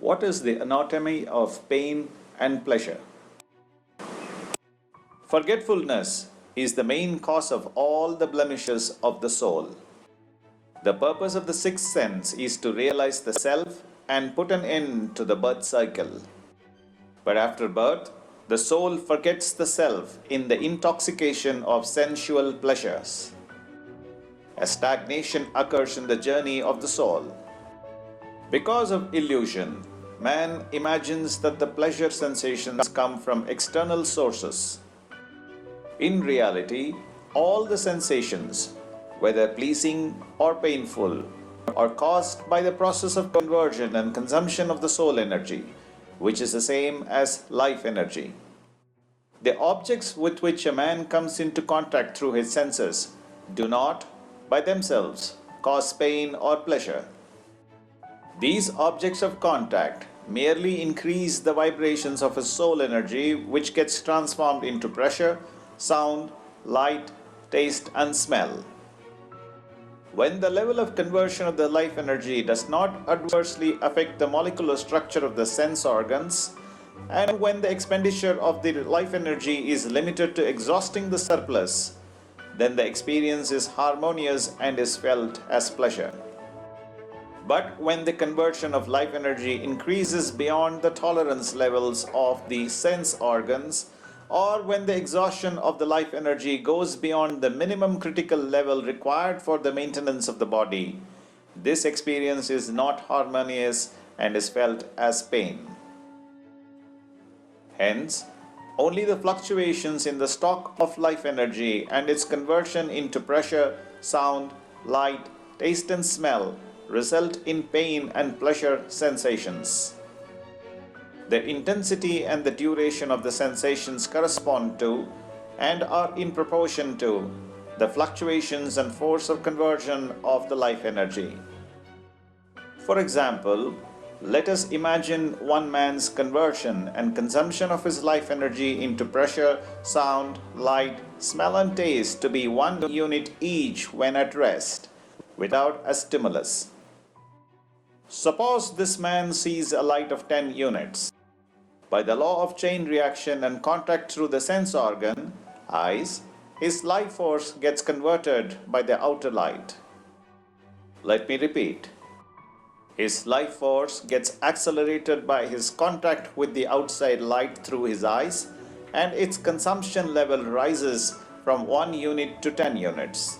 What is the anatomy of pain and pleasure? Forgetfulness is the main cause of all the blemishes of the soul. The purpose of the sixth sense is to realize the self and put an end to the birth cycle. But after birth, the soul forgets the self in the intoxication of sensual pleasures. A stagnation occurs in the journey of the soul. Because of illusion, man imagines that the pleasure sensations come from external sources. In reality, all the sensations, whether pleasing or painful, are caused by the process of conversion and consumption of the soul energy, which is the same as life energy. The objects with which a man comes into contact through his senses do not, by themselves, cause pain or pleasure. These objects of contact merely increase the vibrations of his soul energy, which gets transformed into pressure, sound, light, taste, and smell. When the level of conversion of the life energy does not adversely affect the molecular structure of the sense organs, and when the expenditure of the life energy is limited to exhausting the surplus, then the experience is harmonious and is felt as pleasure. But when the conversion of life energy increases beyond the tolerance levels of the sense organs, or when the exhaustion of the life energy goes beyond the minimum critical level required for the maintenance of the body, this experience is not harmonious and is felt as pain. Hence, only the fluctuations in the stock of life energy and its conversion into pressure, sound, light, taste, and smell result in pain and pleasure sensations. The intensity and the duration of the sensations correspond to and are in proportion to the fluctuations and force of conversion of the life energy. For example, let us imagine one man's conversion and consumption of his life energy into pressure, sound, light, smell, and taste to be 1 unit each when at rest, without a stimulus. Suppose this man sees a light of 10 units. By the law of chain reaction and contact through the sense organ, eyes, his life force gets converted by the outer light. Let me repeat. His life force gets accelerated by his contact with the outside light through his eyes, and its consumption level rises from 1 unit to 10 units.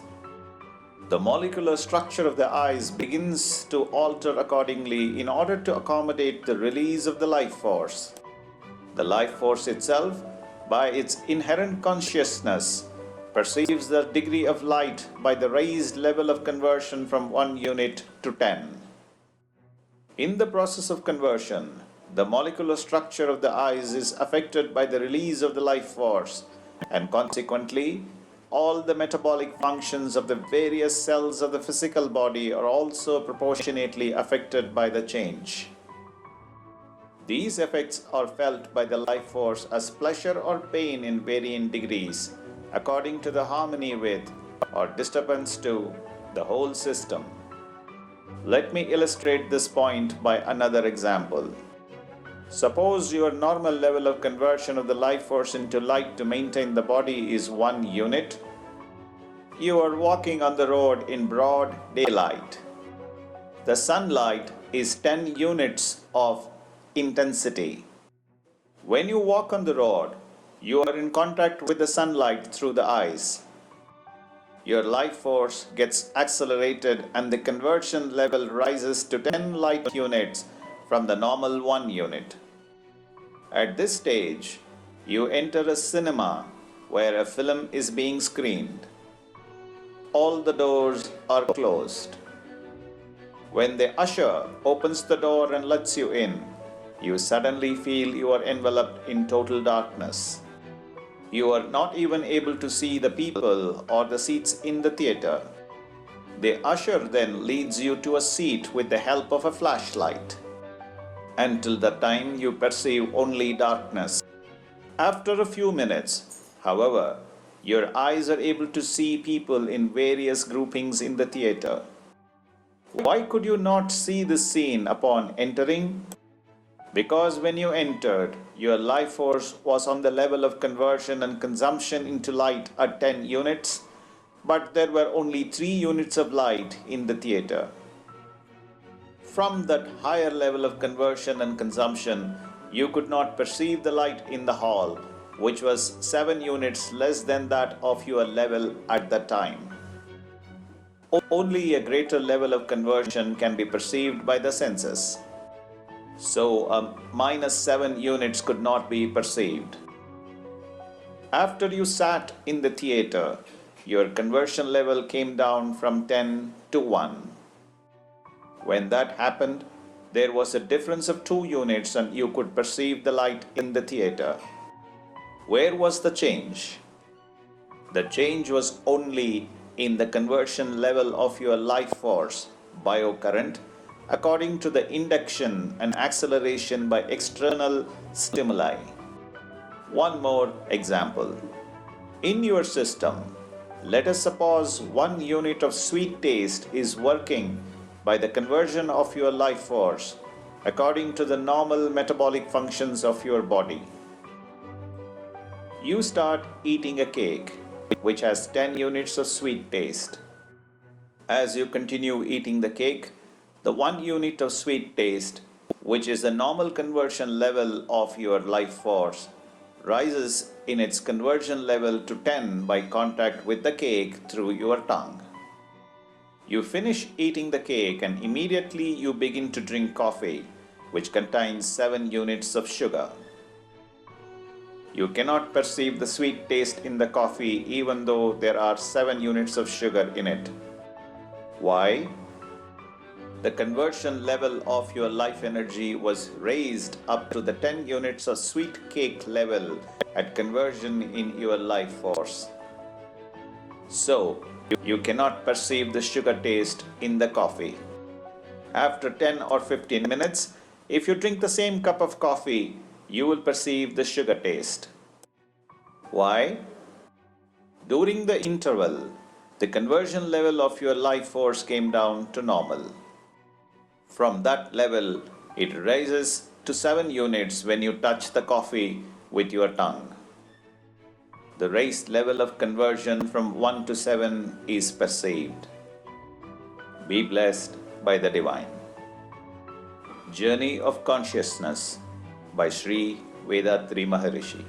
The molecular structure of the eyes begins to alter accordingly in order to accommodate the release of the life force. The life force itself, by its inherent consciousness, perceives the degree of light by the raised level of conversion from 1 unit to 10. In the process of conversion, the molecular structure of the eyes is affected by the release of the life force, and consequently, all the metabolic functions of the various cells of the physical body are also proportionately affected by the change. These effects are felt by the life force as pleasure or pain in varying degrees, according to the harmony with or disturbance to the whole system. Let me illustrate this point by another example. Suppose your normal level of conversion of the life force into light to maintain the body is 1 unit. You are walking on the road in broad daylight. The sunlight is 10 units of intensity. When you walk on the road, you are in contact with the sunlight through the eyes. Your life force gets accelerated and the conversion level rises to 10 light units from the normal 1 unit. At this stage, you enter a cinema where a film is being screened. All the doors are closed. When the usher opens the door and lets you in, you suddenly feel you are enveloped in total darkness. You are not even able to see the people or the seats in the theater. The usher then leads you to a seat with the help of a flashlight. Until that time you perceive only darkness. After a few minutes, however, your eyes are able to see people in various groupings in the theater. Why could you not see this scene upon entering? Because when you entered, your life force was on the level of conversion and consumption into light at 10 units, but there were only 3 units of light in the theater. From that higher level of conversion and consumption, you could not perceive the light in the hall, which was 7 units less than that of your level at that time. Only a greater level of conversion can be perceived by the senses. So, minus 7 units could not be perceived. After you sat in the theater, your conversion level came down from 10 to 1. When that happened, there was a difference of 2 units and you could perceive the light in the theater. Where was the change? The change was only in the conversion level of your life force, biocurrent, according to the induction and acceleration by external stimuli. One more example. In your system, let us suppose 1 unit of sweet taste is working by the conversion of your life force according to the normal metabolic functions of your body. You start eating a cake which has 10 units of sweet taste. As you continue eating the cake, the 1 unit of sweet taste, which is the normal conversion level of your life force, rises in its conversion level to 10 by contact with the cake through your tongue. You finish eating the cake and immediately you begin to drink coffee, which contains 7 units of sugar. You cannot perceive the sweet taste in the coffee even though there are 7 units of sugar in it. Why? The conversion level of your life energy was raised up to the 10 units of sweet cake level at conversion in your life force. So, you cannot perceive the sugar taste in the coffee. After 10 or 15 minutes, if you drink the same cup of coffee, you will perceive the sugar taste. Why? During the interval, the conversion level of your life force came down to normal. From that level, it rises to 7 units when you touch the coffee with your tongue. The raised level of conversion from 1 to 7 is perceived. Be blessed by the Divine. Journey of Consciousness by Sri Vedatri Maharishi.